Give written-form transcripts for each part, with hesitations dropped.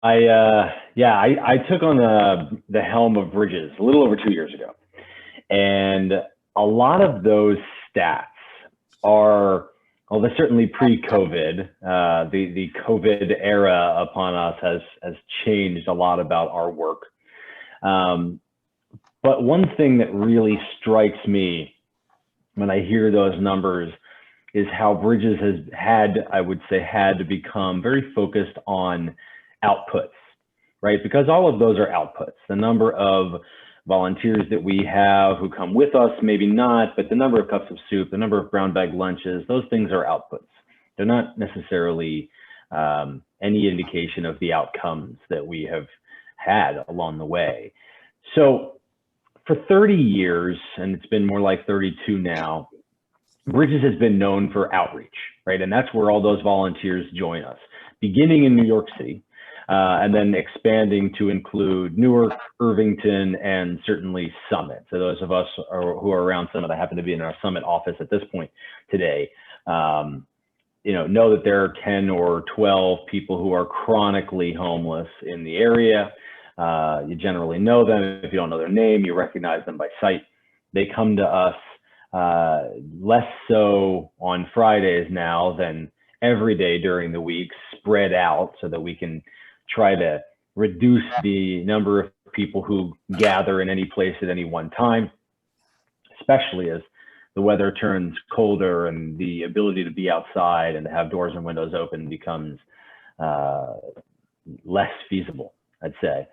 I took on the helm of Bridges a little over 2 years ago, and a lot of those stats are, well, they're certainly pre-COVID. The COVID era upon us has changed a lot about our work. But one thing that really strikes me when I hear those numbers is how Bridges has had, I would say, had to become very focused on outputs, right? Because all of those are outputs. The number of volunteers that we have who come with us, maybe not, but the number of cups of soup, the number of brown bag lunches, those things are outputs. They're not necessarily any indication of the outcomes that we have had along the way. So for 30 years, and it's been more like 32 now, Bridges has been known for outreach, right? And that's where all those volunteers join us, beginning in New York City, and then expanding to include Newark, Irvington, and certainly Summit. So those of us who are around Summit, I happen to be in our Summit office at this point today, know that there are 10 or 12 people who are chronically homeless in the area. You generally know them. If you don't know their name, you recognize them by sight. They come to us less so on Fridays now than every day during the week, spread out so that we can try to reduce the number of people who gather in any place at any one time, especially as the weather turns colder and the ability to be outside and to have doors and windows open becomes less feasible, I'd say.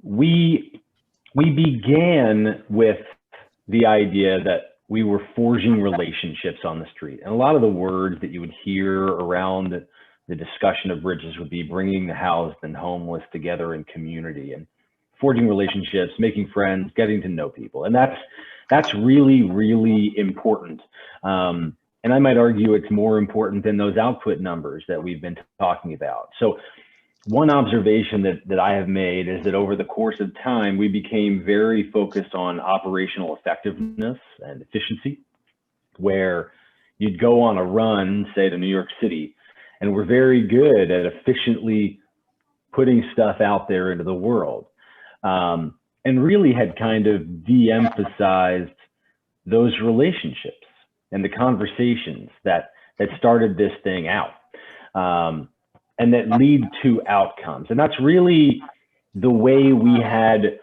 We began with the idea that we were forging relationships on the street. And a lot of the words that you would hear around the discussion of Bridges would be bringing the housed and homeless together in community and forging relationships, making friends, getting to know people. And that's really, really important. And I might argue it's more important than those output numbers that we've been talking about. So one observation that I have made is that over the course of time, we became very focused on operational effectiveness and efficiency, where you'd go on a run, say to New York City, and we're very good at efficiently putting stuff out there into the world, and really had kind of de-emphasized those relationships and the conversations that started this thing out. And that lead to outcomes. And that's really the way we had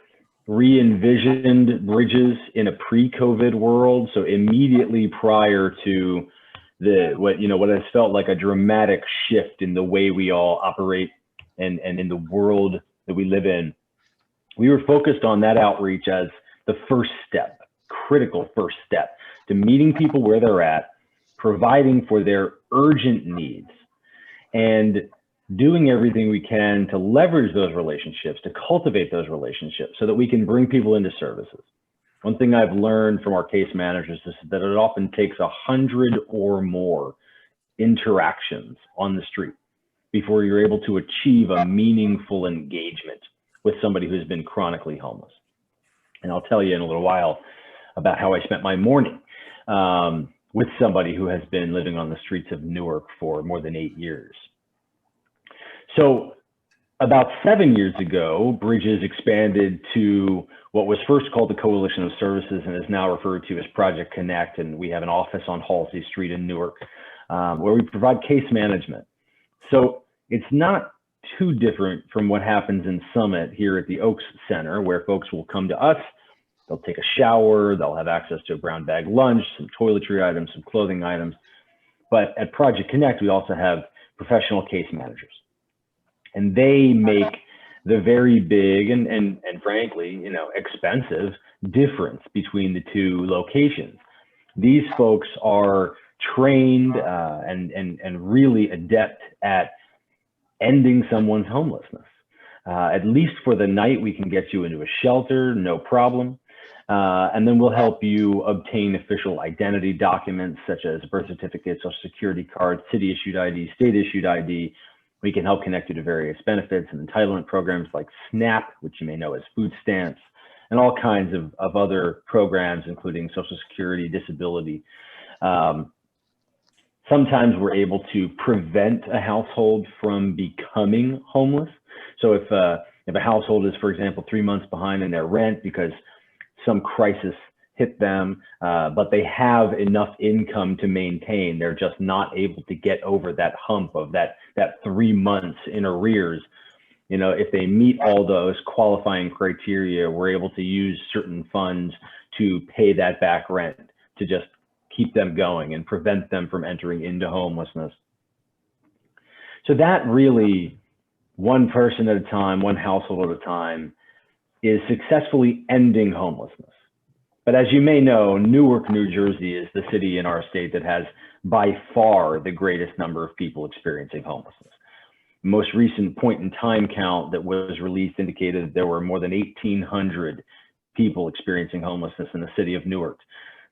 re-envisioned Bridges in a pre-COVID world. So immediately prior to what has felt like a dramatic shift in the way we all operate and in the world that we live in, we were focused on that outreach as the first step, critical first step to meeting people where they're at, providing for their urgent needs, and doing everything we can to leverage those relationships, to cultivate those relationships so that we can bring people into services. One thing I've learned from our case managers is that it often takes 100 or more interactions on the street before you're able to achieve a meaningful engagement with somebody who's been chronically homeless. And I'll tell you in a little while about how I spent my morning with somebody who has been living on the streets of Newark for more than 8 years. So about 7 years ago, Bridges expanded to what was first called the Coalition of Services and is now referred to as Project Connect. And we have an office on Halsey Street in Newark, where we provide case management. So it's not too different from what happens in Summit here at the Oaks Center, where folks will come to us, they'll take a shower, they'll have access to a brown bag lunch, some toiletry items, some clothing items. But at Project Connect, we also have professional case managers. And they make the very big and frankly, expensive difference between the two locations. These folks are trained and really adept at ending someone's homelessness. At least for the night, we can get you into a shelter, no problem. And then we'll help you obtain official identity documents such as birth certificate, social security card, city issued ID, state issued ID. We can help connect you to various benefits and entitlement programs like SNAP, which you may know as food stamps, and all kinds of other programs, including Social Security, disability. Sometimes we're able to prevent a household from becoming homeless. So if a household is, for example, 3 months behind in their rent because some crisis hit them, but they have enough income to maintain, they're just not able to get over that hump of that 3 months in arrears. You know, if they meet all those qualifying criteria, we're able to use certain funds to pay that back rent to just keep them going and prevent them from entering into homelessness. So that really, one person at a time, one household at a time, is successfully ending homelessness. But as you may know, Newark, New Jersey is the city in our state that has by far the greatest number of people experiencing homelessness. The most recent point in time count that was released indicated that there were more than 1,800 people experiencing homelessness in the city of Newark.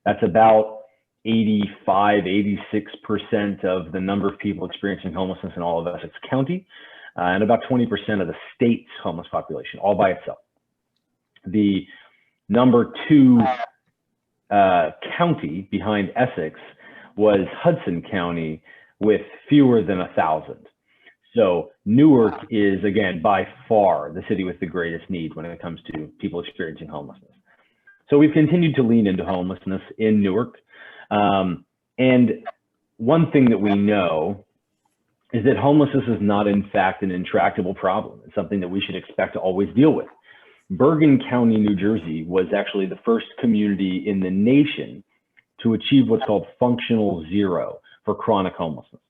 That's about 86% of the number of people experiencing homelessness in all of Essex County, and about 20% of the state's homeless population, all by itself. The number 2 county behind Essex was Hudson County with fewer than 1,000. So Newark is, again, by far the city with the greatest need when it comes to people experiencing homelessness. So we've continued to lean into homelessness in Newark. And one thing that we know is that homelessness is not, in fact, an intractable problem. It's something that we should expect to always deal with. Bergen County, New Jersey was actually the first community in the nation to achieve what's called functional zero for chronic homelessness.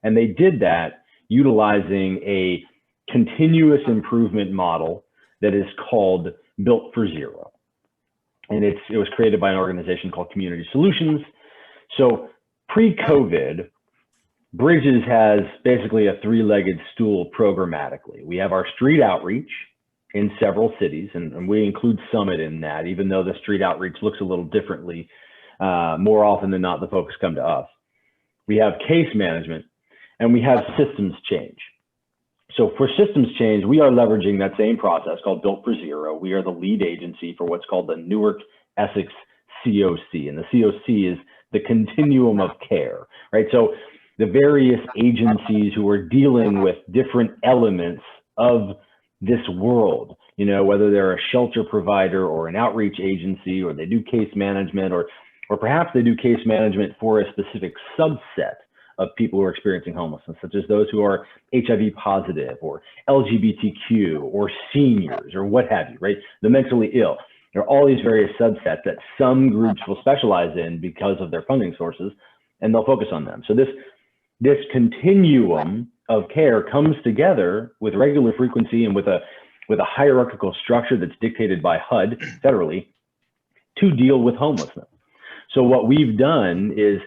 And they did that utilizing a continuous improvement model that is called Built for Zero. And it was created by an organization called Community Solutions. So pre-COVID, Bridges has basically a 3-legged stool programmatically. We have our street outreach in several cities, and we include Summit in that, even though the street outreach looks a little differently. More often than not, the folks come to us. We have case management, and we have systems change. So for systems change, we are leveraging that same process called Built for Zero. We are the lead agency for what's called the Newark Essex COC, and the COC is the Continuum of Care, right? So the various agencies who are dealing with different elements of this world, you know, whether they're a shelter provider or an outreach agency, or they do case management, or perhaps they do case management for a specific subset of people who are experiencing homelessness, such as those who are HIV positive or LGBTQ or seniors or what have you, right? The mentally ill. There are all these various subsets that some groups will specialize in because of their funding sources, and they'll focus on them. So this continuum of care comes together with regular frequency and with a hierarchical structure that's dictated by HUD federally to deal with homelessness. So what we've done is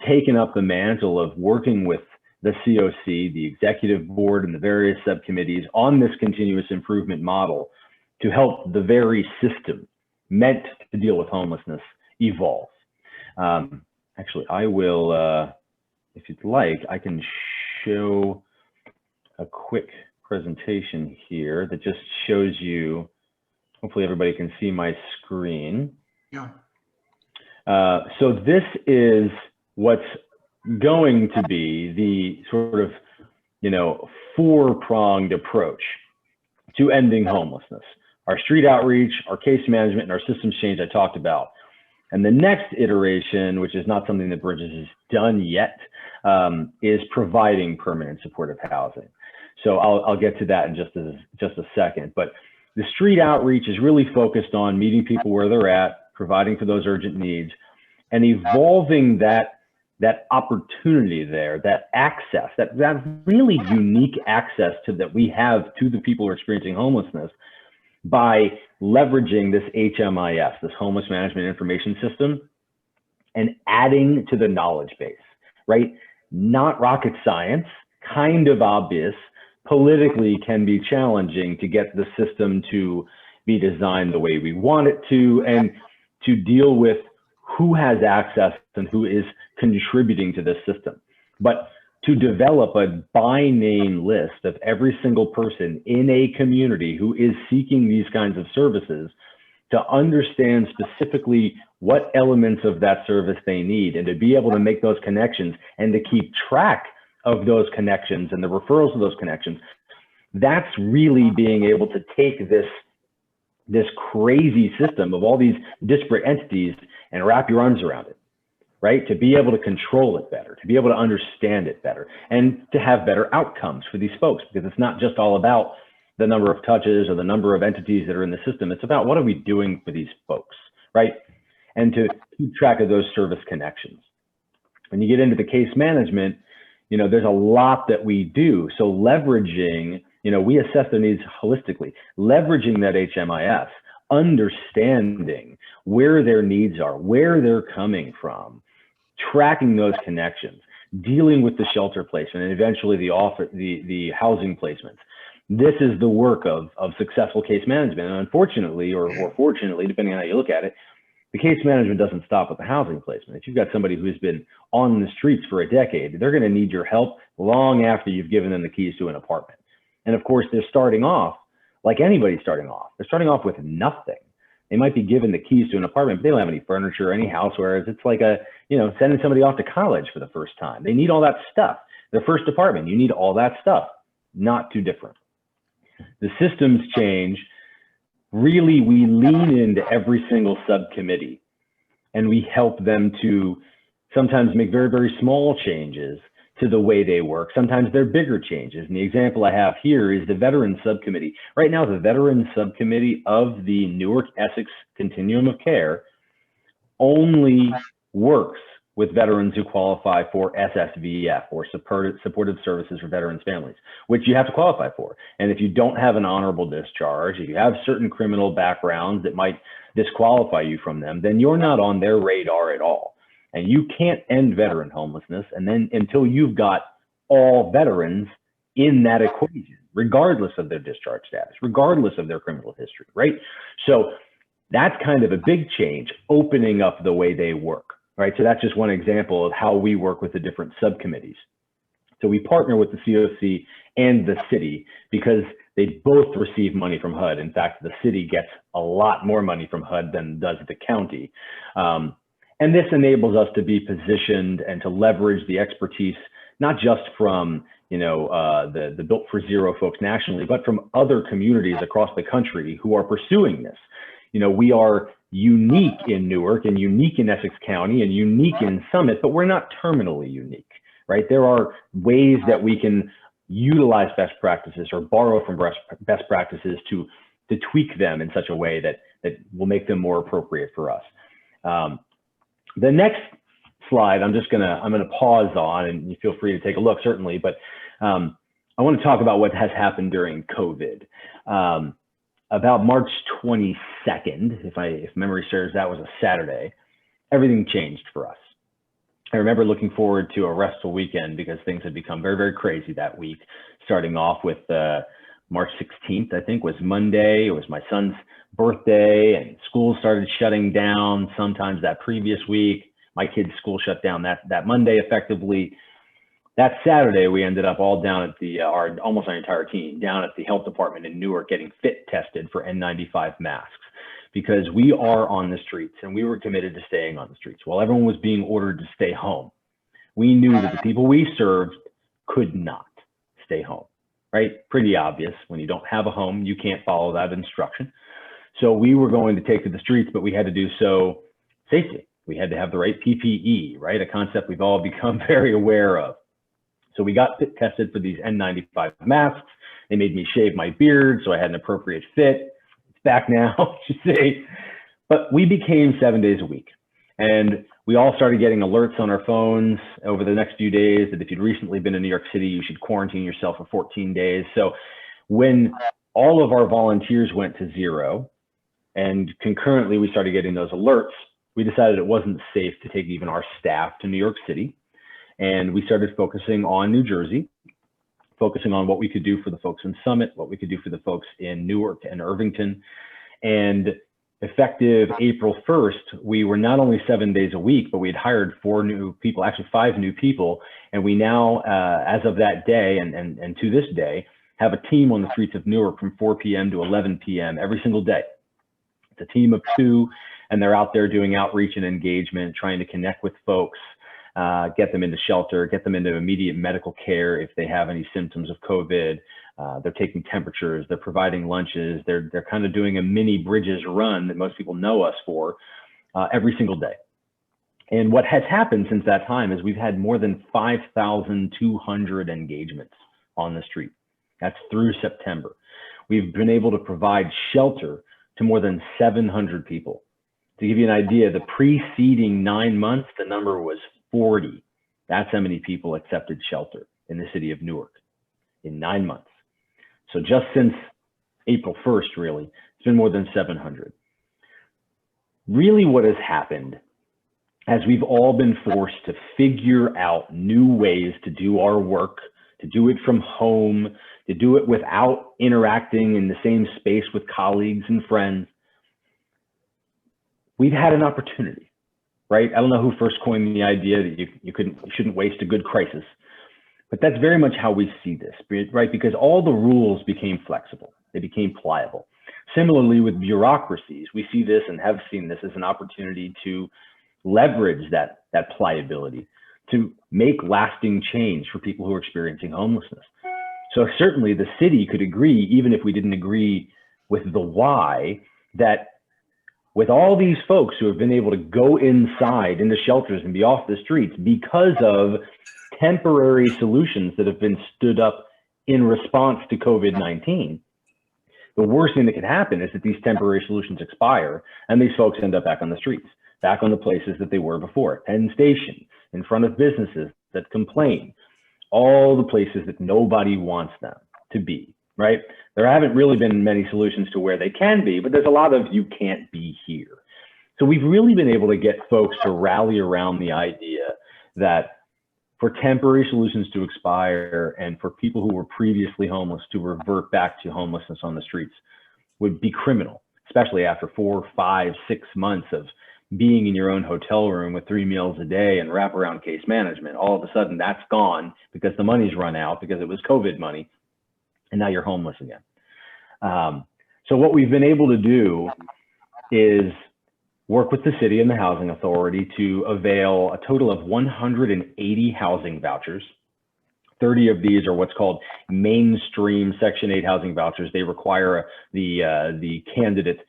taken up the mantle of working with the COC, the executive board, and the various subcommittees on this continuous improvement model to help the very system meant to deal with homelessness evolve. Actually, I will, if you'd like, I can show a quick presentation here that just shows you, hopefully everybody can see my screen. Yeah. So this is what's going to be the sort of, you know, 4-pronged approach to ending homelessness. Our street outreach, our case management, and our systems change I talked about. And the next iteration, which is not something that Bridges has done yet, is providing permanent supportive housing. So I'll get to that in just a second. But the street outreach is really focused on meeting people where they're at, providing for those urgent needs, and evolving that opportunity there, that access, that really unique access that we have to the people who are experiencing homelessness by leveraging this HMIS, this Homeless Management Information System, and adding to the knowledge base, right? Not rocket science, kind of obvious, politically can be challenging to get the system to be designed the way we want it to, and to deal with who has access and who is contributing to this system. But to develop a by name list of every single person in a community who is seeking these kinds of services, to understand specifically what elements of that service they need, and to be able to make those connections and to keep track of those connections and the referrals of those connections, That's really being able to take this crazy system of all these disparate entities and wrap your arms around it, right? To be able to control it better, to be able to understand it better, and to have better outcomes for these folks, because it's not just all about the number of touches or the number of entities that are in the system. It's about what are we doing for these folks, right? And to keep track of those service connections. When you get into the case management, there's a lot that we do. So leveraging, we assess their needs holistically, leveraging that HMIS, understanding where their needs are, where they're coming from, tracking those connections, dealing with the shelter placement, and eventually the housing placements. This is the work of successful case management. And unfortunately, or fortunately, depending on how you look at it, the case management doesn't stop with the housing placement. If you've got somebody who's been on the streets for a decade, they're going to need your help long after you've given them the keys to an apartment. And of course, they're starting off like anybody starting off. They're starting off with nothing. They might be given the keys to an apartment, but they don't have any furniture, any housewares. It's like sending somebody off to college for the first time. They need all that stuff. Their first apartment, you need all that stuff. Not too different. The systems change. Really, we lean into every single subcommittee, and we help them to sometimes make very, very small changes to the way they work. Sometimes they're bigger changes. And the example I have here is the Veterans Subcommittee. Right now, the Veterans Subcommittee of the Newark, Essex Continuum of Care only works with veterans who qualify for SSVF, or supportive services for veterans families, which you have to qualify for. And if you don't have an honorable discharge, if you have certain criminal backgrounds that might disqualify you from them, then you're not on their radar at all. And you can't end veteran homelessness until you've got all veterans in that equation, regardless of their discharge status, regardless of their criminal history, right? So that's kind of a big change, opening up the way they work. Right, so that's just one example of how we work with the different subcommittees. So we partner with the COC and the city because they both receive money from HUD. In fact, the city gets a lot more money from HUD than does the county. And this enables us to be positioned and to leverage the expertise, not just from the Built for Zero folks nationally, but from other communities across the country who are pursuing this. We are unique in Newark and unique in Essex County and unique in Summit, but we're not terminally unique, right? There are ways that we can utilize best practices or borrow from best practices to tweak them in such a way that will make them more appropriate for us. The next slide, I'm gonna pause on, and you feel free to take a look, certainly, but I want to talk about what has happened during COVID. About March 22nd, if memory serves, that was a Saturday, everything changed for us. I remember looking forward to a restful weekend because things had become very, very crazy that week, starting off with March 16th, I think, was Monday. It was my son's birthday, and schools started shutting down sometimes that previous week. My kids' school shut down that Monday effectively. That Saturday, we ended up all down at almost our entire team, down at the health department in Newark getting fit tested for N95 masks, because we are on the streets and we were committed to staying on the streets. While everyone was being ordered to stay home, we knew that the people we served could not stay home, right? Pretty obvious. When you don't have a home, you can't follow that instruction. So we were going to take to the streets, but we had to do so safely. We had to have the right PPE, right? A concept we've all become very aware of. So we got fit tested for these N95 masks. They made me shave my beard, so I had an appropriate fit. It's back now, you see. But we became 7 days a week. And we all started getting alerts on our phones over the next few days that if you'd recently been in New York City, you should quarantine yourself for 14 days. So when all of our volunteers went to zero, and concurrently we started getting those alerts, we decided it wasn't safe to take even our staff to New York City. And we started focusing on New Jersey, focusing on what we could do for the folks in Summit, what we could do for the folks in Newark and Irvington. And effective April 1st, we were not only 7 days a week, but we had hired 4 new people, actually 5 new people. And we now, as of that day and to this day, have a team on the streets of Newark from 4 p.m. to 11 p.m. every single day. It's a team of 2, and they're out there doing outreach and engagement, trying to connect with folks. get them into shelter, get them into immediate medical care if they have any symptoms of COVID. They're taking temperatures, they're providing lunches, they're kind of doing a mini Bridges run that most people know us for every single day. And what has happened since that time is we've had more than 5,200 engagements on the street. That's through September. We've been able to provide shelter to more than 700 people. To give you an idea, the preceding 9 months, the number was 40. That's how many people accepted shelter in the city of Newark in 9 months. So just since April 1st, really, it's been more than 700. Really what has happened as we've all been forced to figure out new ways to do our work, to do it from home, to do it without interacting in the same space with colleagues and friends, we've had an opportunity, right? I don't know who first coined the idea that you shouldn't waste a good crisis, but that's very much how we see this, right? Because all the rules became flexible, they became pliable. Similarly with bureaucracies, we see this and have seen this as an opportunity to leverage that pliability, to make lasting change for people who are experiencing homelessness. So certainly the city could agree, even if we didn't agree with the why, that with all these folks who have been able to go inside into shelters and be off the streets because of temporary solutions that have been stood up in response to COVID-19, the worst thing that could happen is that these temporary solutions expire and these folks end up back on the streets, back on the places that they were before, Penn Station, in front of businesses that complain, all the places that nobody wants them to be, right? There haven't really been many solutions to where they can be, but there's a lot of you can't be here. So we've really been able to get folks to rally around the idea that for temporary solutions to expire and for people who were previously homeless to revert back to homelessness on the streets would be criminal, especially after 4, 5, 6 months of being in your own hotel room with 3 meals a day and wraparound case management. All of a sudden that's gone because the money's run out because it was COVID money, and now you're homeless again. So what we've been able to do is work with the city and the housing authority to avail a total of 180 housing vouchers. 30 of these are what's called mainstream Section 8 housing vouchers. They require the candidate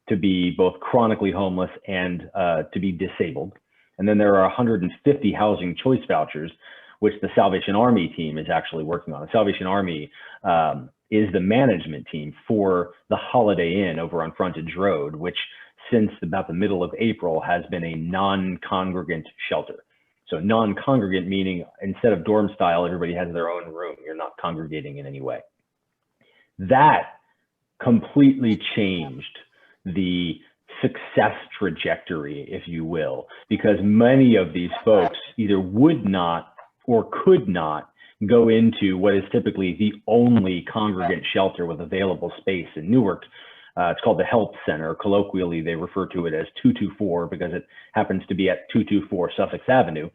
to be both chronically homeless and to be disabled. And then there are 150 housing choice vouchers, which the Salvation Army team is actually working on. The Salvation Army is the management team for the Holiday Inn over on Frontage Road, which since about the middle of April has been a non-congregant shelter. So non-congregant meaning instead of dorm style, everybody has their own room. You're not congregating in any way. That completely changed the success trajectory, if you will, because many of these folks either would not or could not go into what is typically the only congregant shelter with available space in Newark. It's called the Health Center. Colloquially, they refer to it as 224 because it happens to be at 224 Sussex Avenue.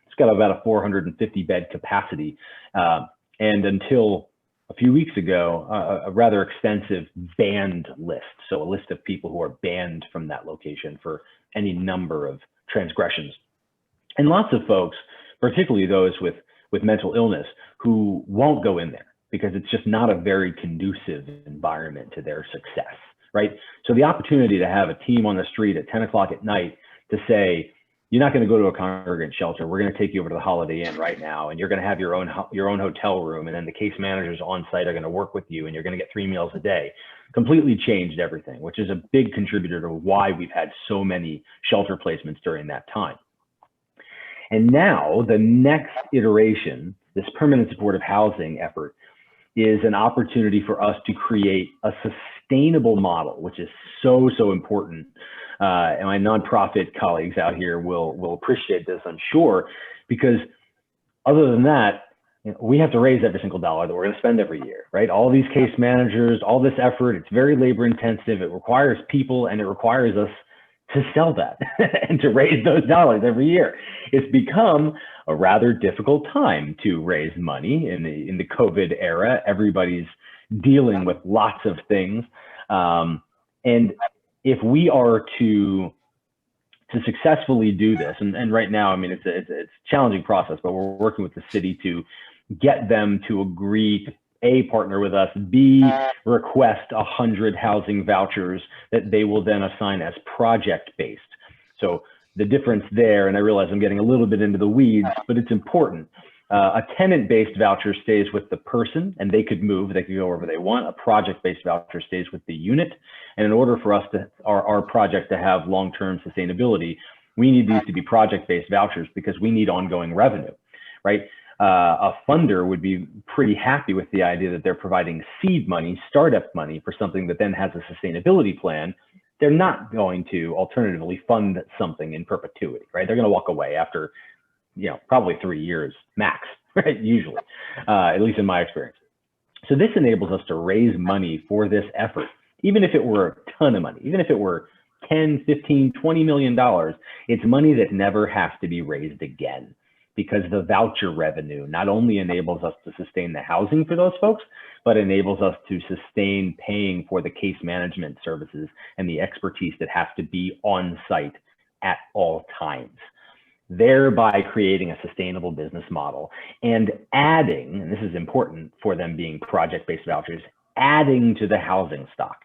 It's got about a 450 bed capacity. And until a few weeks ago, a rather extensive banned list. So a list of people who are banned from that location for any number of transgressions. And lots of folks, particularly those with mental illness, who won't go in there because it's just not a very conducive environment to their success, right? So the opportunity to have a team on the street at 10 o'clock at night to say, you're not going to go to a congregant shelter. We're going to take you over to the Holiday Inn right now, and you're going to have your own hotel room, and then the case managers on site are going to work with you, and you're going to get 3 meals a day. Completely changed everything, which is a big contributor to why we've had so many shelter placements during that time. And now the next iteration, this permanent supportive housing effort, is an opportunity for us to create a sustainable model, which is so important. And my nonprofit colleagues out here will appreciate this, I'm sure, because other than that, we have to raise every single dollar that we're going to spend every year, right? All these case managers, all this effort, it's very labor intensive. It requires people, and it requires us to sell that and to raise those dollars every year. It's become a rather difficult time to raise money in the COVID era. Everybody's dealing with lots of things. And if we are to to successfully do this, and right now, I mean, it's a challenging process, but we're working with the city to get them to agree to A, partner with us, B, request 100 housing vouchers that they will then assign as project-based. So the difference there, and I realize I'm getting a little bit into the weeds, but it's important. A tenant-based voucher stays with the person and they could move, they could go wherever they want. A project-based voucher stays with the unit. And in order for us to, our project to have long-term sustainability, we need these to be project-based vouchers because we need ongoing revenue, right? A funder would be pretty happy with the idea that they're providing seed money, startup money for something that then has a sustainability plan. They're not going to alternatively fund something in perpetuity, right? They're going to walk away after, probably 3 years max, right? Usually, at least in my experience. So this enables us to raise money for this effort, even if it were a ton of money, even if it were 10, 15, $20 million, it's money that never has to be raised again, because the voucher revenue not only enables us to sustain the housing for those folks, but enables us to sustain paying for the case management services and the expertise that has to be on site at all times, thereby creating a sustainable business model and adding, and this is important for them being project-based vouchers, adding to the housing stock.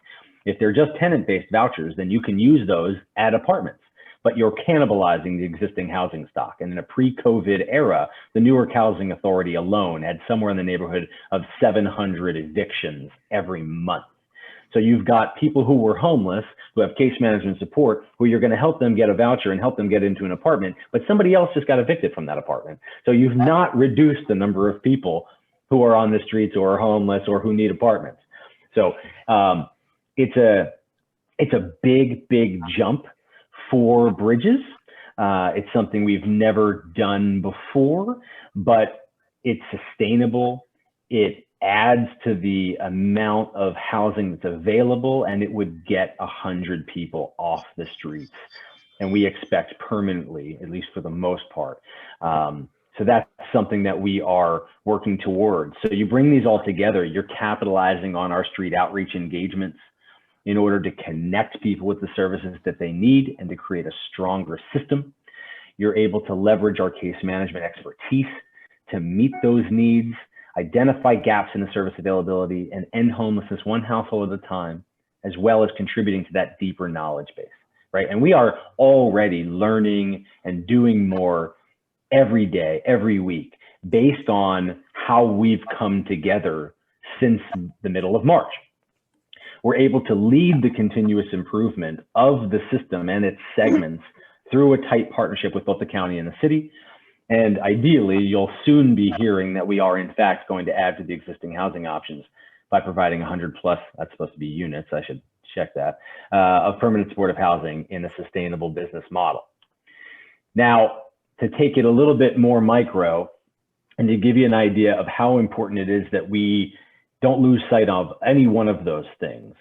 If they're just tenant-based vouchers, then you can use those at apartments, but you're cannibalizing the existing housing stock. And in a pre-COVID era, the Newark Housing Authority alone had somewhere in the neighborhood of 700 evictions every month. So you've got people who were homeless, who have case management support, who you're going to help them get a voucher and help them get into an apartment, but somebody else just got evicted from that apartment. So you've not reduced the number of people who are on the streets or are homeless or who need apartments. So it's a big jump for Bridges. It's something we've never done before, but it's sustainable. It adds to the amount of housing that's available, and it would get 100 people off the streets. And we expect permanently, at least for the most part. So that's something that we are working towards. So you bring these all together, you're capitalizing on our street outreach engagements in order to connect people with the services that they need and to create a stronger system. You're able to leverage our case management expertise to meet those needs, identify gaps in the service availability, and end homelessness one household at a time, as well as contributing to that deeper knowledge base, right? And we are already learning and doing more every day, every week, based on how we've come together since the middle of March. We're able to lead the continuous improvement of the system and its segments through a tight partnership with both the county and the city. And ideally, you'll soon be hearing that we are in fact going to add to the existing housing options by providing 100 plus, that's supposed to be units, I should check that, of permanent supportive housing in a sustainable business model. Now, to take it a little bit more micro and to give you an idea of how important it is that we don't lose sight of any one of those things,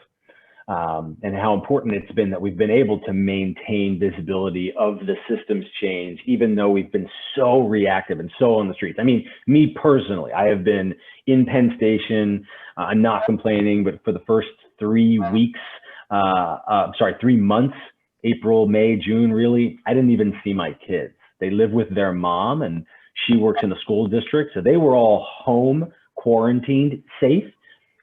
and how important it's been that we've been able to maintain visibility of the systems change, even though we've been so reactive and so on the streets. I mean, me personally, I have been in Penn Station. I'm not complaining, but for the first 3 weeks, 3 months, April, May, June, really, I didn't even see my kids. They live with their mom and she works in the school district. So they were all home, quarantined, safe.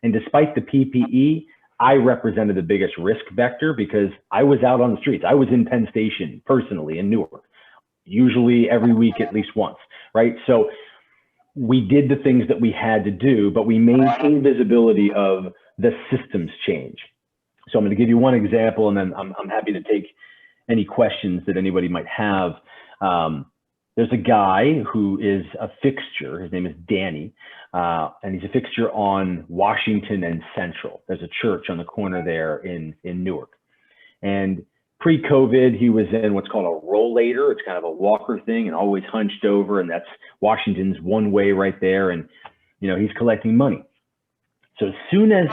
And despite the PPE, I represented the biggest risk vector because I was out on the streets. I was in Penn Station personally in Newark, usually every week at least once, right? So we did the things that we had to do, but we maintained visibility of the systems change. So I'm going to give you one example, and then I'm happy to take any questions that anybody might have. There's a guy who is a fixture. His name is Danny, and he's a fixture on Washington and Central. There's a church on the corner there in Newark. And pre-COVID, he was in what's called a rollator. It's kind of a walker thing and always hunched over, and that's Washington's one way right there. And, you know, he's collecting money. So as soon as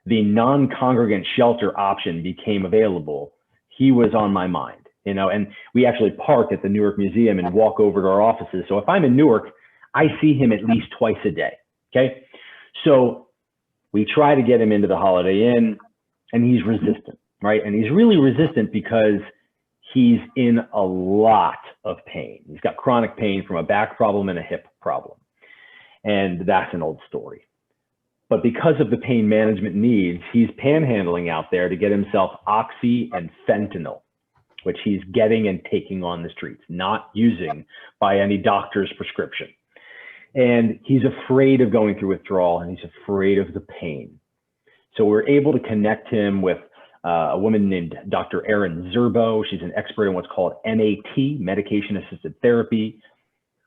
the non-congregant shelter option became available, he was on my mind. You know, and we actually park at the Newark Museum and walk over to our offices. So if I'm in Newark, I see him at least twice a day. Okay. So we try to get him into the Holiday Inn and he's resistant, right? And he's really resistant because he's in a lot of pain. He's got chronic pain from a back problem and a hip problem. And that's an old story. But because of the pain management needs, he's panhandling out there to get himself oxy and fentanyl, which he's getting and taking on the streets, not using by any doctor's prescription. And he's afraid of going through withdrawal, and he's afraid of the pain. So we're able to connect him with a woman named Dr. Erin Zerbo. She's an expert in what's called MAT, medication-assisted therapy.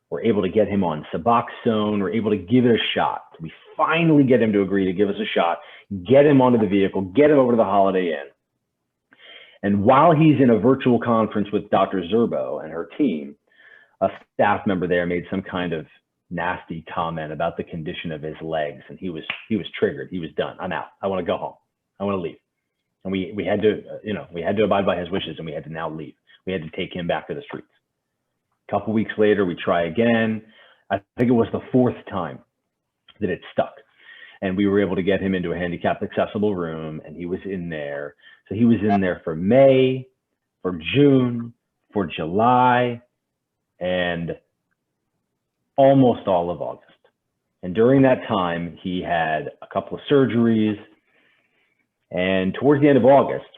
We're able to get him on Suboxone. We're able to give it a shot. We finally get him to agree to give us a shot, get him onto the vehicle, get him over to the Holiday Inn. And while he's in a virtual conference with Dr. Zerbo and her team, a staff member there made some kind of nasty comment about the condition of his legs. And he was triggered. He was done. I'm out. I want to go home. I want to leave. And we had to, we had to abide by his wishes, and we had to now leave. We had to take him back to the streets. A couple weeks later, we try again. I think it was the fourth time that it stuck. And we were able to get him into a handicapped accessible room, and he was in there. So he was in there for May, for June, for July, and almost all of August. And during that time, he had a couple of surgeries. And towards the end of August,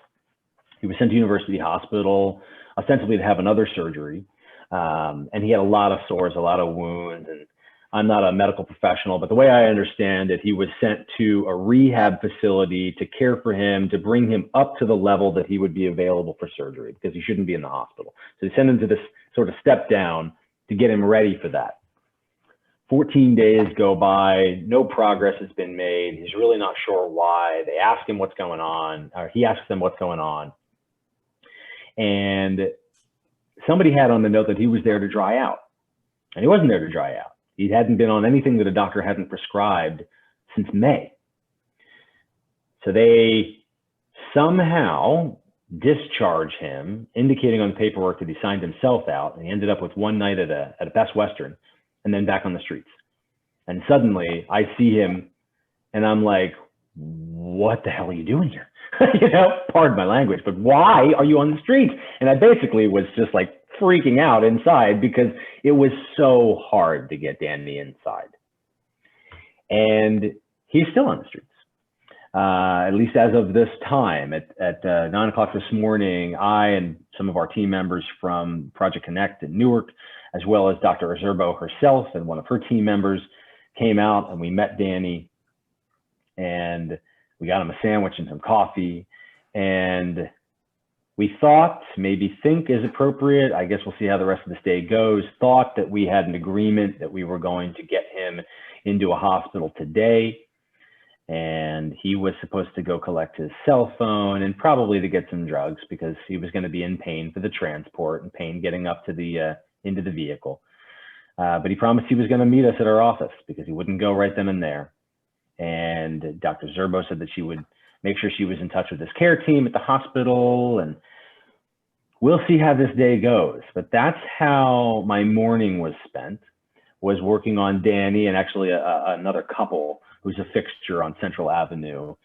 he was sent to University Hospital, ostensibly to have another surgery. And he had a lot of sores, a lot of wounds. And I'm not a medical professional, but the way I understand it, he was sent to a rehab facility to care for him, to bring him up to the level that he would be available for surgery, because he shouldn't be in the hospital. So they sent him to this sort of step down to get him ready for that. 14 days go by, no progress has been made. He's really not sure why. They ask him what's going on, or he asks them what's going on. And somebody had on the note that he was there to dry out, and he wasn't there to dry out. He hadn't been on anything that a doctor hadn't prescribed since May. So they somehow discharge him, indicating on the paperwork that he signed himself out, and he ended up with one night at a Best Western, and then back on the streets. And suddenly I see him and I'm like, what the hell are you doing here? Pardon my language, but why are you on the streets? And I basically was just like freaking out inside, because it was so hard to get Danny inside. And he's still on the streets. At least as of this time, at 9 o'clock this morning, I and some of our team members from Project Connect in Newark, as well as Dr. Zerbo herself and one of her team members, came out and we met Danny, and we got him a sandwich and some coffee, and we thought, maybe think is appropriate, I guess we'll see how the rest of this day goes, thought that we had an agreement that we were going to get him into a hospital today. And he was supposed to go collect his cell phone and probably to get some drugs, because he was going to be in pain for the transport and pain getting up to the into the vehicle. But he promised he was going to meet us at our office, because he wouldn't go right then and there. And Dr. Zerbo said that she would make sure she was in touch with his care team at the hospital, and we'll see how this day goes. But that's how my morning was spent, was working on Danny and actually another couple who's a fixture on Central Avenue,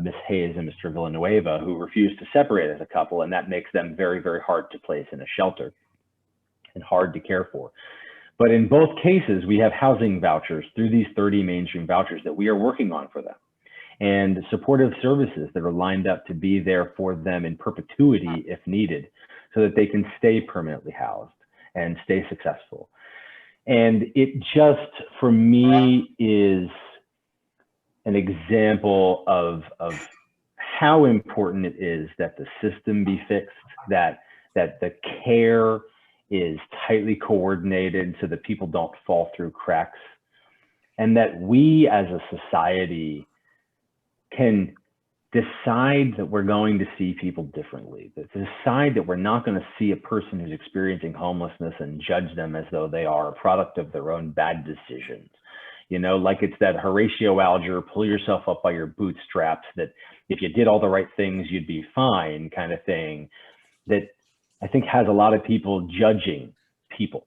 Miss Hayes and Mr. Villanueva, who refused to separate as a couple, and that makes them very, very hard to place in a shelter and hard to care for. But in both cases, we have housing vouchers through these 30 mainstream vouchers that we are working on for them, and supportive services that are lined up to be there for them in perpetuity if needed, so that they can stay permanently housed and stay successful. And it just, for me, is an example of how important it is that the system be fixed, that the care is tightly coordinated so that people don't fall through cracks, and that we as a society can decide that we're going to see people differently, that decide that we're not going to see a person who's experiencing homelessness and judge them as though they are a product of their own bad decisions. Like it's that Horatio Alger, pull yourself up by your bootstraps, that if you did all the right things, you'd be fine kind of thing, that I think has a lot of people judging people.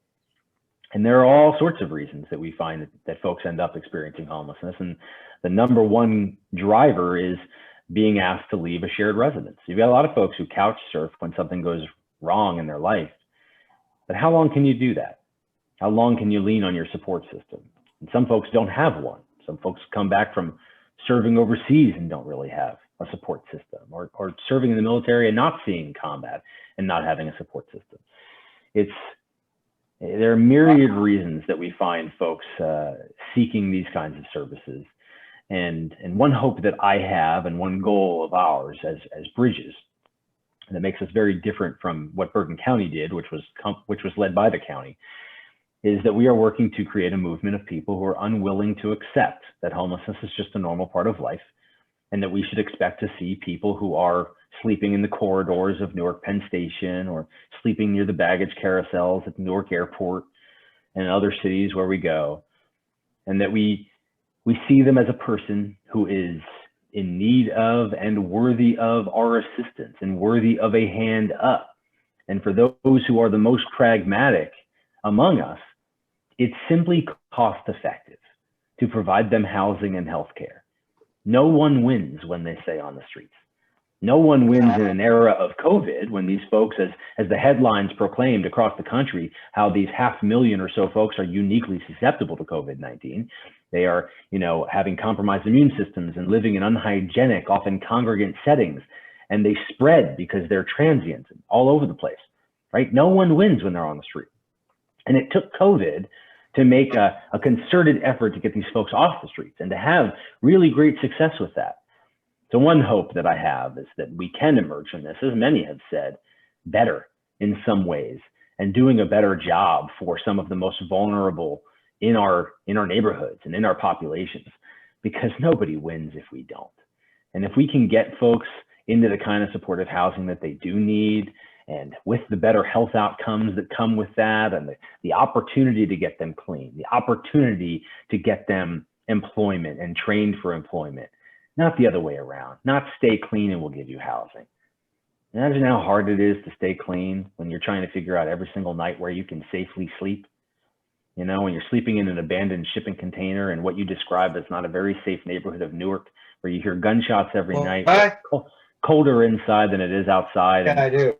And there are all sorts of reasons that we find that folks end up experiencing homelessness. And the number one driver is being asked to leave a shared residence. You've got a lot of folks who couch surf when something goes wrong in their life. But how long can you do that? How long can you lean on your support system? And some folks don't have one. Some folks come back from serving overseas and don't really have a support system, or serving in the military and not seeing combat and not having a support system. There are myriad reasons that we find folks seeking these kinds of services. And one hope that I have, and one goal of ours as Bridges, that makes us very different from what Bergen County did, which was led by the county, is that we are working to create a movement of people who are unwilling to accept that homelessness is just a normal part of life, and that we should expect to see people who are sleeping in the corridors of Newark Penn Station, or sleeping near the baggage carousels at Newark Airport and other cities where we go, and that we see them as a person who is in need of and worthy of our assistance and worthy of a hand up. And for those who are the most pragmatic among us, it's simply cost effective to provide them housing and health care. No one wins when they stay on the streets. No one wins in an era of COVID, when these folks, as the headlines proclaimed across the country, how these 500,000 or so folks are uniquely susceptible to COVID-19. They are, having compromised immune systems and living in unhygienic, often congregant settings, and they spread because they're transient all over the place, right? No one wins when they're on the street. And it took COVID to make a concerted effort to get these folks off the streets, and to have really great success with that. So one hope that I have is that we can emerge from this, as many have said, better in some ways, and doing a better job for some of the most vulnerable in our neighborhoods and in our populations, because nobody wins if we don't. And if we can get folks into the kind of supportive housing that they do need, and with the better health outcomes that come with that, and the opportunity to get them clean, the opportunity to get them employment and trained for employment, not the other way around, not stay clean and we'll give you housing. Imagine how hard it is to stay clean when you're trying to figure out every single night where you can safely sleep. When you're sleeping in an abandoned shipping container in what you describe as not a very safe neighborhood of Newark, where you hear gunshots every night, colder inside than it is outside. Yeah, I do.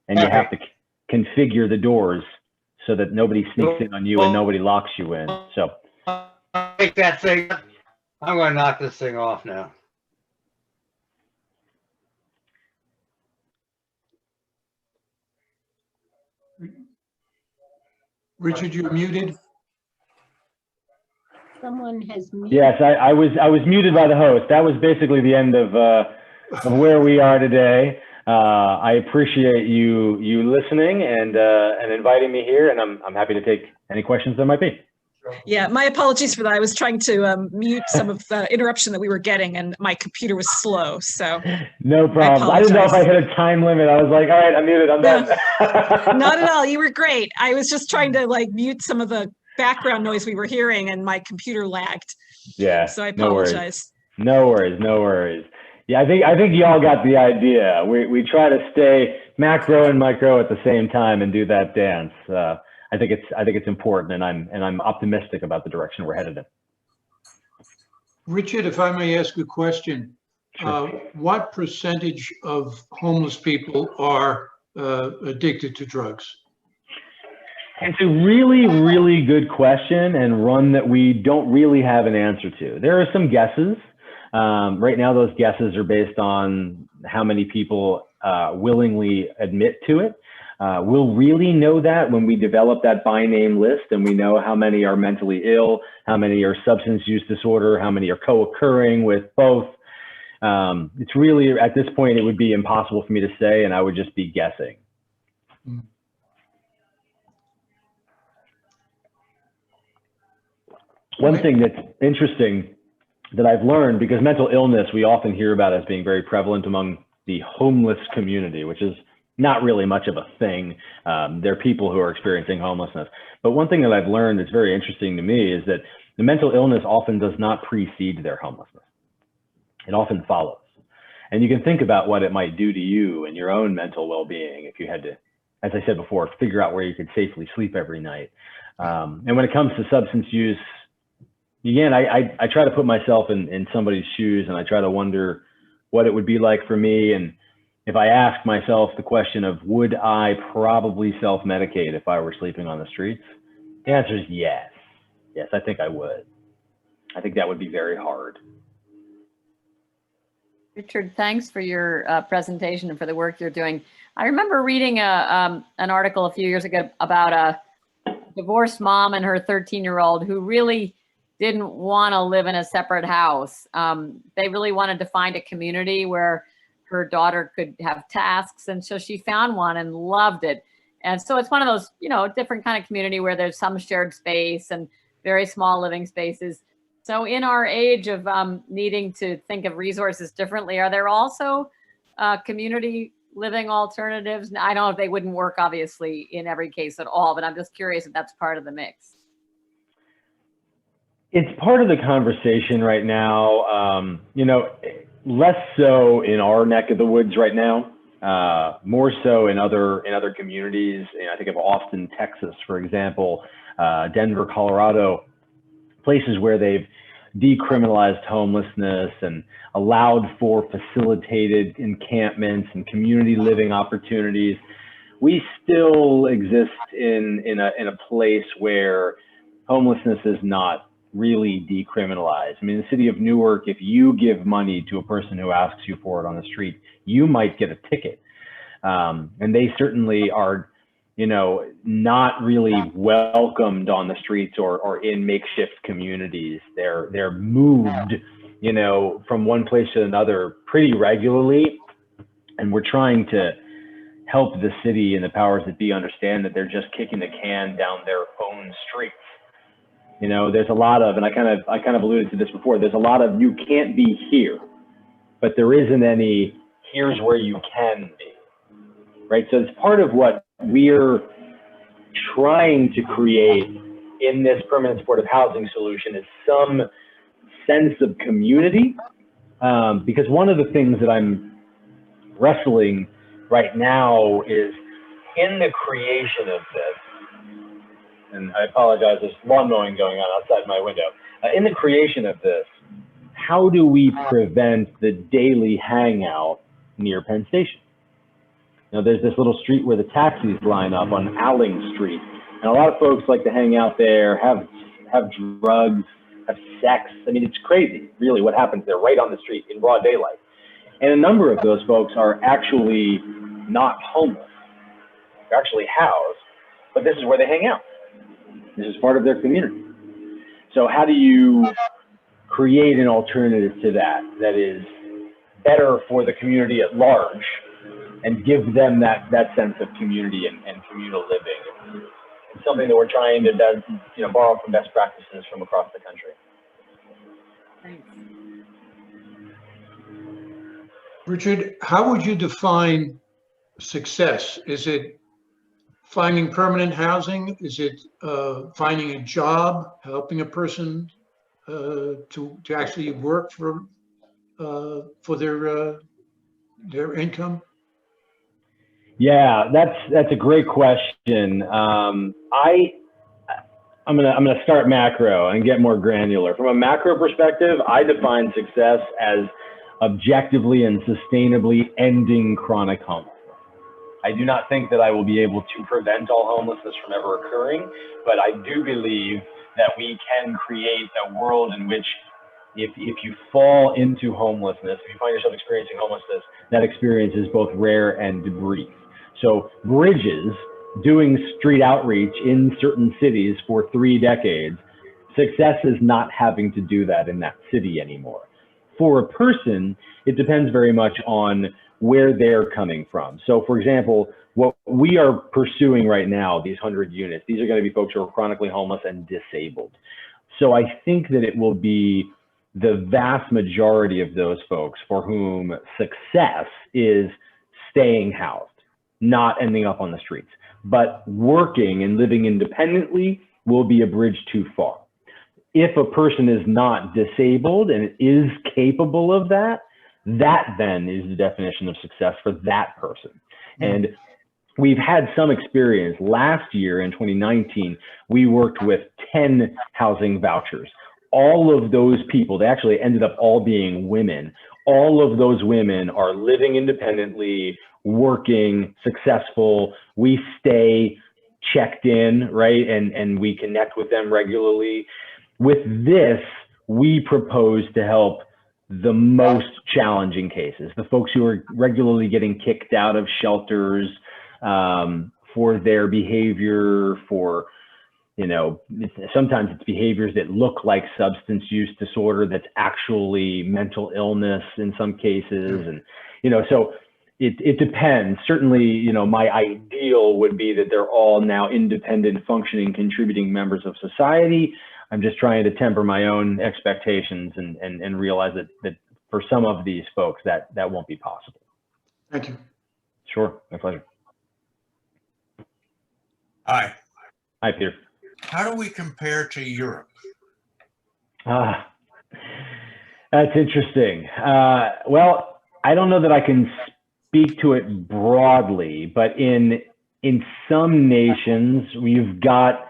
And you have to configure the doors so that nobody sneaks in on you and nobody locks you in. So take that thing. I'm going to knock this thing off now. Richard, you're muted. Someone has muted. Yes, I was muted by the host. That was basically the end of where we are today. I appreciate you listening and inviting me here, and I'm happy to take any questions there might be. Yeah, my apologies for that. I was trying to mute some of the interruption that we were getting, and my computer was slow. So no problem. I didn't know if I hit a time limit. I was like, all right, I'm muted. I'm done. Not at all. You were great. I was just trying to mute some of the background noise we were hearing, and my computer lagged. Yeah. So I apologize. No worries. No worries. Yeah, I think you all got the idea. We try to stay macro and micro at the same time and do that dance. I think it's important, and I'm optimistic about the direction we're headed in. Richard, if I may ask a question, Sure. What percentage of homeless people are addicted to drugs? It's a really, really good question, and one that we don't really have an answer to. There are some guesses. Right now, those guesses are based on how many people willingly admit to it. We'll really know that when we develop that by name list, and we know how many are mentally ill, how many are substance use disorder, how many are co-occurring with both. It's really, at this point, it would be impossible for me to say, and I would just be guessing. One thing that's interesting that I've learned, because mental illness we often hear about as being very prevalent among the homeless community, which is not really much of a thing. There are people who are experiencing homelessness. But one thing that I've learned that's very interesting to me is that the mental illness often does not precede their homelessness. It often follows. And you can think about what it might do to you and your own mental well-being if you had to, as I said before, figure out where you could safely sleep every night. And when it comes to substance use, again, I try to put myself in somebody's shoes, and I try to wonder what it would be like for me. And if I ask myself the question of would I probably self-medicate if I were sleeping on the streets, the answer is yes. Yes, I think I would. I think that would be very hard. Richard, thanks for your presentation and for the work you're doing. I remember reading an article a few years ago about a divorced mom and her 13-year-old who really didn't want to live in a separate house. They really wanted to find a community where her daughter could have tasks. And so she found one and loved it. And so it's one of those, you know, different kind of community where there's some shared space and very small living spaces. So in our age of needing to think of resources differently, are there also community living alternatives? I don't know if they wouldn't work, obviously, in every case at all, but I'm just curious if that's part of the mix. It's part of the conversation right now, you know, less so in our neck of the woods right now, more so in other communities. You know, I think of Austin, Texas, for example, Denver, Colorado, places where they've decriminalized homelessness and allowed for facilitated encampments and community living opportunities. We still exist in a place where homelessness is not really decriminalized. I mean, the city of Newark, if you give money to a person who asks you for it on the street, you might get a ticket. And they certainly are, you know, not really welcomed on the streets or in makeshift communities. They're moved, you know, from one place to another pretty regularly. And we're trying to help the city and the powers that be understand that they're just kicking the can down their own streets. You know, there's a lot of, and I kind of alluded to this before, there's a lot of you can't be here, but there isn't any here's where you can be, right? So it's part of what we're trying to create in this permanent supportive housing solution is some sense of community, because one of the things that I'm wrestling right now is in the creation of this, and I apologize, there's lawn mowing going on outside my window. In the creation of this, how do we prevent the daily hangout near Penn Station? You know, there's this little street where the taxis line up on Alling Street, and a lot of folks like to hang out there, have drugs, have sex. I mean, it's crazy, really, what happens there right on the street in broad daylight. And a number of those folks are actually not homeless. They're actually housed, but this is where they hang out. This is part of their community. So how do you create an alternative to that is better for the community at large and give them that sense of community and communal living? It's something that we're trying to borrow from best practices from across the country. Thanks. Richard, how would you define success? Is it finding permanent housing? Is it finding a job, helping a person to actually work for their income? Yeah, that's a great question. I'm gonna start macro and get more granular. From a macro perspective, I define success as objectively and sustainably ending chronic homelessness. I do not think that I will be able to prevent all homelessness from ever occurring, but I do believe that we can create a world in which if you fall into homelessness, if you find yourself experiencing homelessness, that experience is both rare and brief. So Bridges, doing street outreach in certain cities for 3 decades, success is not having to do that in that city anymore. For a person, it depends very much on where they're coming from. So for example, what we are pursuing right now, these 100 units, these are going to be folks who are chronically homeless and disabled. So I think that it will be the vast majority of those folks for whom success is staying housed, not ending up on the streets. But working and living independently will be a bridge too far. If a person is not disabled and is capable of that, that then is the definition of success for that person. And we've had some experience. Last year in 2019, we worked with 10 housing vouchers. all of those people, they actually ended up all being women. All of those women are living independently, working, successful. We stay checked in, right? And we connect with them regularly. With this, we propose to help the most challenging cases, the folks who are regularly getting kicked out of shelters for their behavior, for, you know, sometimes it's behaviors that look like substance use disorder that's actually mental illness in some cases. And, you know, so it depends. Certainly, you know, my ideal would be that they're all now independent, functioning, contributing members of society. I'm just trying to temper my own expectations and realize that for some of these folks that won't be possible. Thank you. Sure, my pleasure. Hi. Hi, Peter. How do we compare to Europe? That's interesting. Well, I don't know that I can speak to it broadly, but in some nations, we've got,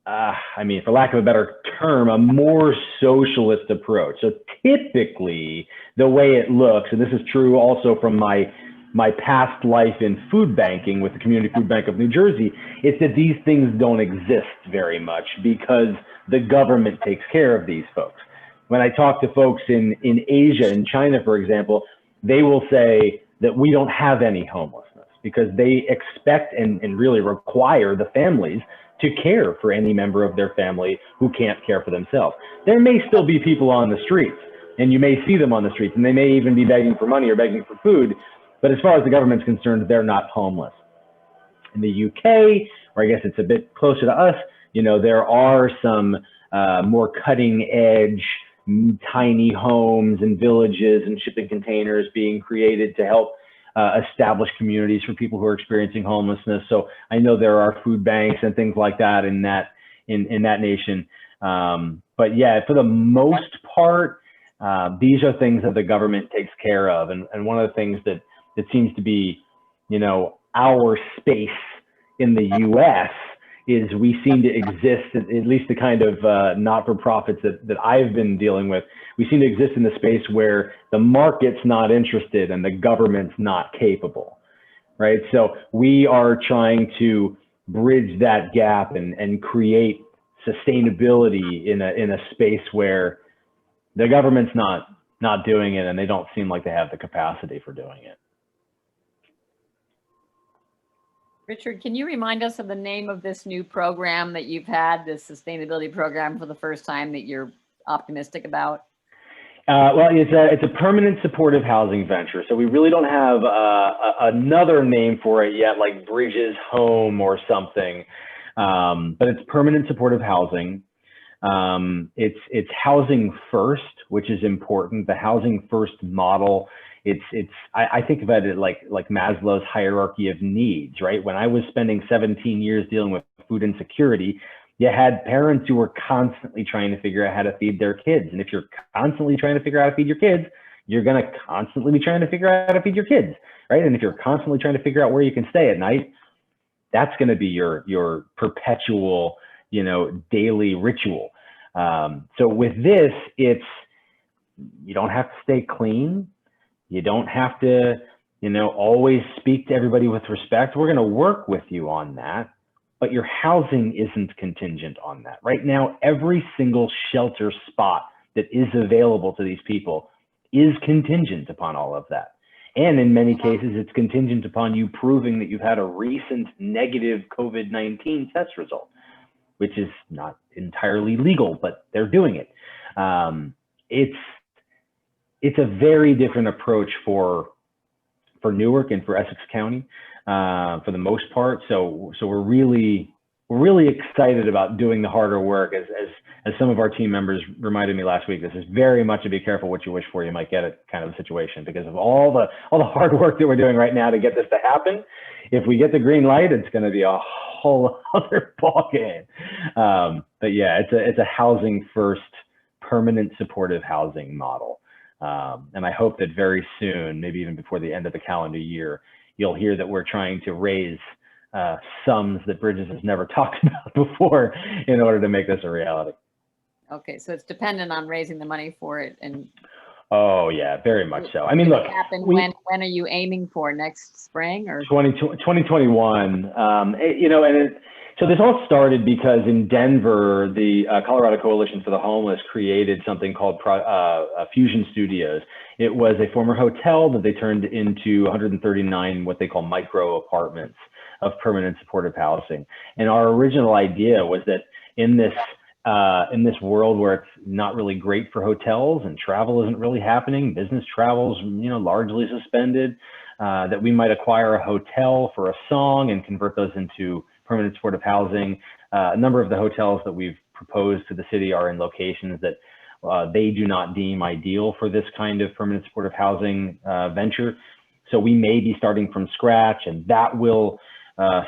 I mean, for lack of a better term, a more socialist approach. So typically, the way it looks, and this is true also from my past life in food banking with the Community Food Bank of New Jersey, it's that these things don't exist very much because the government takes care of these folks. When I talk to folks in Asia, in China, for example, they will say that we don't have any homelessness because they expect and really require the families to care for any member of their family who can't care for themselves. There may still be people on the streets, and you may see them on the streets, and they may even be begging for money or begging for food, but as far as the government's concerned, they're not homeless. In the UK, or I guess it's a bit closer to us, you know, there are some more cutting edge, tiny homes and villages and shipping containers being created to help establish communities for people who are experiencing homelessness. So I know there are food banks and things like that in that nation. But yeah, for the most part, these are things that the government takes care of. And one of the things that seems to be, you know, our space in the US is we seem to exist, at least the kind of not-for-profits that I've been dealing with, we seem to exist in the space where the market's not interested and the government's not capable, right? So we are trying to bridge that gap and create sustainability in a space where the government's not doing it and they don't seem like they have the capacity for doing it. Richard, can you remind us of the name of this new program that you've had, this sustainability program for the first time that you're optimistic about? Well, it's a permanent supportive housing venture. So we really don't have another name for it yet, like Bridges Home or something. But it's permanent supportive housing. It's housing first, which is important. The housing first model. I think about it like Maslow's hierarchy of needs, right? When I was spending 17 years dealing with food insecurity, you had parents who were constantly trying to figure out how to feed their kids. And if you're constantly trying to figure out how to feed your kids, you're going to constantly be trying to figure out how to feed your kids, right? And if you're constantly trying to figure out where you can stay at night, that's going to be your perpetual, you know, daily ritual. So with this, you don't have to stay clean. You don't have to, you know, always speak to everybody with respect. We're going to work with you on that, but your housing isn't contingent on that. Right now, every single shelter spot that is available to these people is contingent upon all of that. And in many cases, it's contingent upon you proving that you've had a recent negative COVID-19 test result, which is not entirely legal, but they're doing it. It's a very different approach for Newark and for Essex County, for the most part. So we're really excited about doing the harder work. As some of our team members reminded me last week, this is very much a be careful what you wish for, you might get it kind of situation because of all the hard work that we're doing right now to get this to happen. If we get the green light, it's going to be a whole other ballgame. But yeah, it's a housing first, permanent supportive housing model. And I hope that very soon, maybe even before the end of the calendar year, you'll hear that we're trying to raise sums that Bridges has never talked about before in order to make this a reality. Okay, so it's dependent on raising the money for it, and Oh yeah, very much so. I mean, look, happen we- when are you aiming for, next spring or? 2021, so this all started because in Denver, the Colorado Coalition for the Homeless created something called Fusion Studios. It was a former hotel that they turned into 139 what they call micro apartments of permanent supportive housing. And our original idea was that in this world where it's not really great for hotels and travel isn't really happening, business travel's largely suspended, that we might acquire a hotel for a song and convert those into permanent supportive housing. A number of the hotels that we've proposed to the city are in locations that they do not deem ideal for this kind of permanent supportive housing venture. So we may be starting from scratch, and that will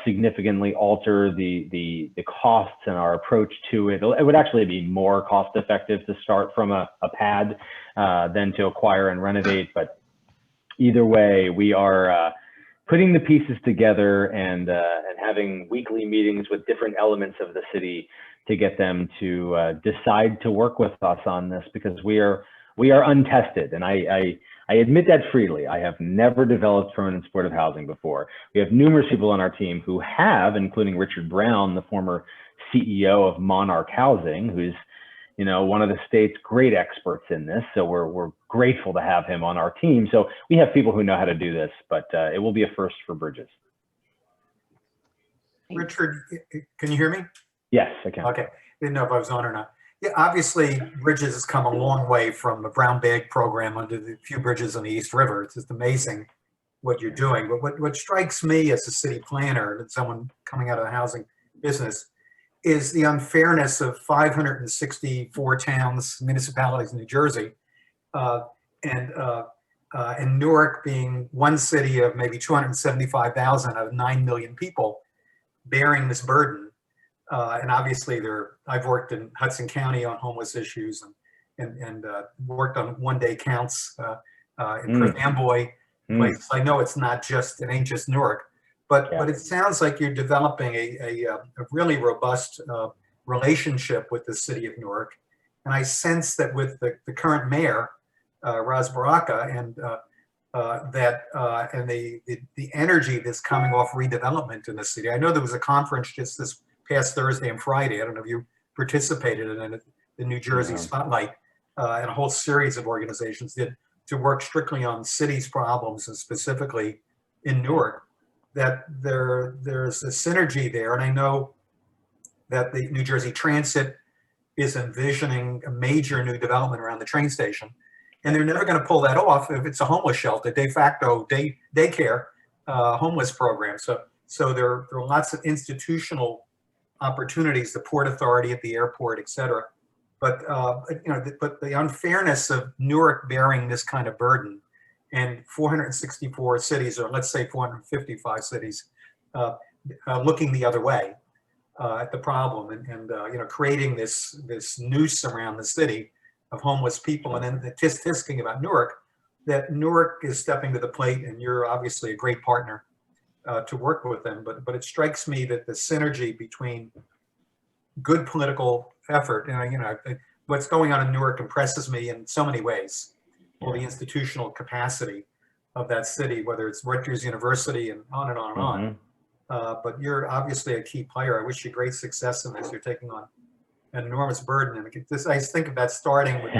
significantly alter the costs and our approach to it. It would actually be more cost effective to start from a pad than to acquire and renovate. But either way, we are putting the pieces together and having weekly meetings with different elements of the city to get them to decide to work with us on this, because we are untested. And I admit that freely. I have never developed permanent supportive housing before. We have numerous people on our team who have, including Richard Brown, the former CEO of Monarch Housing, who's one of the state's great experts in this. So we're grateful to have him on our team. So we have people who know how to do this, but it will be a first for Bridges. Richard, can you hear me? Yes, I can. Okay, didn't know if I was on or not. Yeah, obviously Bridges has come a long way from the brown bag program under the few bridges on the East River. It's just amazing what you're doing. But what strikes me as a city planner and someone coming out of the housing business is the unfairness of 564 towns, municipalities in New Jersey, and Newark being one city of maybe 275,000 out of 9 million people bearing this burden. And obviously I've worked in Hudson County on homeless issues and worked on one-day counts in Perth Amboy places. I know it ain't just Newark, but it sounds like you're developing a really robust relationship with the city of Newark. And I sense that with the current mayor, Ras Baraka, and the energy that's coming off redevelopment in the city. I know there was a conference just this past Thursday and Friday. I don't know if you participated in it, the New Jersey Spotlight, and a whole series of organizations did to work strictly on city's problems, and specifically in Newark, that there's a synergy there. And I know that the New Jersey Transit is envisioning a major new development around the train station. And they're never going to pull that off if it's a homeless shelter, de facto daycare homeless program. So there are lots of institutional opportunities, the Port Authority at the airport, et cetera. But the unfairness of Newark bearing this kind of burden, and 464 cities, or let's say 455 cities, looking the other way at the problem, and creating this noose around the city of homeless people, and then the tisking about Newark, that Newark is stepping to the plate, and you're obviously a great partner to work with them. But it strikes me that the synergy between good political effort, and what's going on in Newark impresses me in so many ways. Well, the institutional capacity of that city, whether it's Rutgers University and on and on and on. But you're obviously a key player. I wish you great success in this. You're taking on an enormous burden, and I think about starting with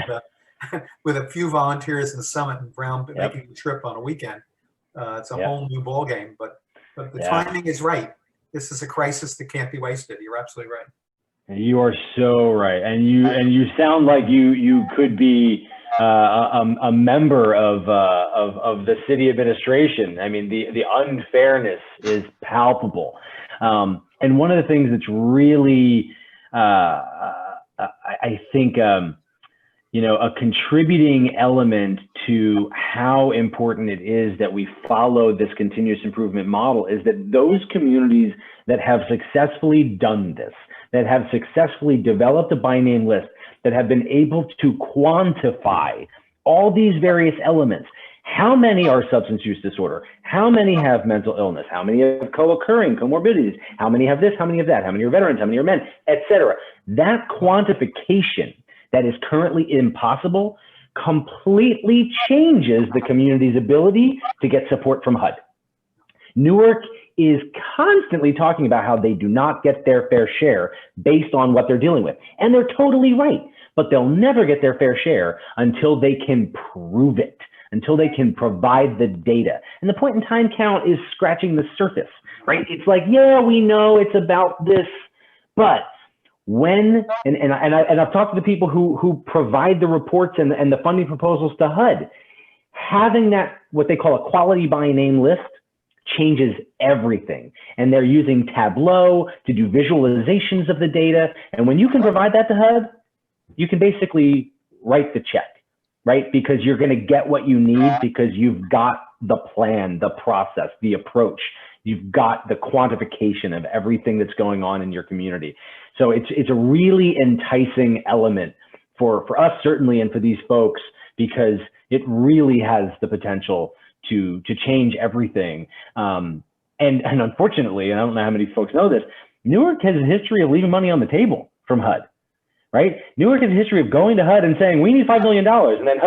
with a few volunteers in the summit and Brown making the trip on a weekend. It's a whole new ball game, but the timing is right. This is a crisis that can't be wasted. You're absolutely right. You are so right, and you sound like you could be a member of the city administration. I mean, the unfairness is palpable, and one of the things that's really I think a contributing element to how important it is that we follow this continuous improvement model is that those communities that have successfully done this, that have successfully developed a by name list, that have been able to quantify all these various elements. How many are substance use disorder? How many have mental illness? How many have co-occurring comorbidities? How many have this? How many have that? How many are veterans? How many are men? Et cetera. That quantification that is currently impossible completely changes the community's ability to get support from HUD. Newark is constantly talking about how they do not get their fair share based on what they're dealing with. And they're totally right, but they'll never get their fair share until they can prove it, until they can provide the data. And the point in time count is scratching the surface, right? It's like, yeah, we know it's about this, but when, and I've talked to the people who provide the reports and the funding proposals to HUD, having that, what they call a quality by name list, changes everything. And they're using Tableau to do visualizations of the data. And when you can provide that to HUD, you can basically write the check, right? Because you're going to get what you need because you've got the plan, the process, the approach. You've got the quantification of everything that's going on in your community. So it's a really enticing element for us, certainly, and for these folks, because it really has the potential to change everything. And unfortunately, and I don't know how many folks know this, Newark has a history of leaving money on the table from HUD, right? Newark has a history of going to HUD and saying, we need $5 million. And then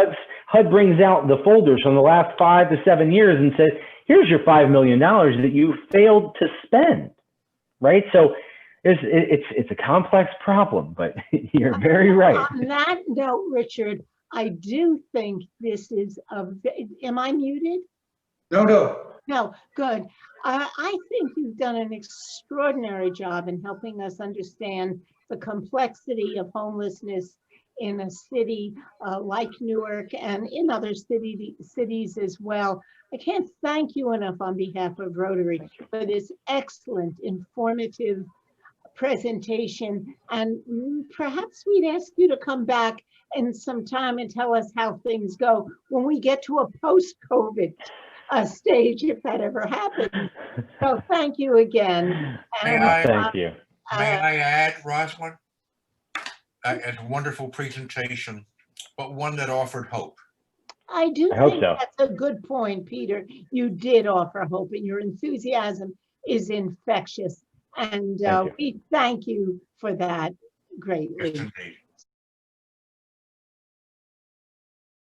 HUD brings out the folders from the last 5 to 7 years and says, here's your $5 million that you failed to spend, right? So it's a complex problem, but you're very right. On that note, Richard, I do think this is am I muted? No. No, good. I think you've done an extraordinary job in helping us understand the complexity of homelessness in a city like Newark and in other cities as well. I can't thank you enough on behalf of Rotary for this excellent, informative presentation. And perhaps we'd ask you to come back in some time and tell us how things go when we get to a post-COVID stage, if that ever happens. So thank you again. May I- Thank you. May I add, Rosalind? It's a wonderful presentation, but one that offered hope. I do I hope think so. that's a good point, Peter. You did offer hope, and your enthusiasm is infectious. And Thank you. we thank you for that greatly. Yes, indeed.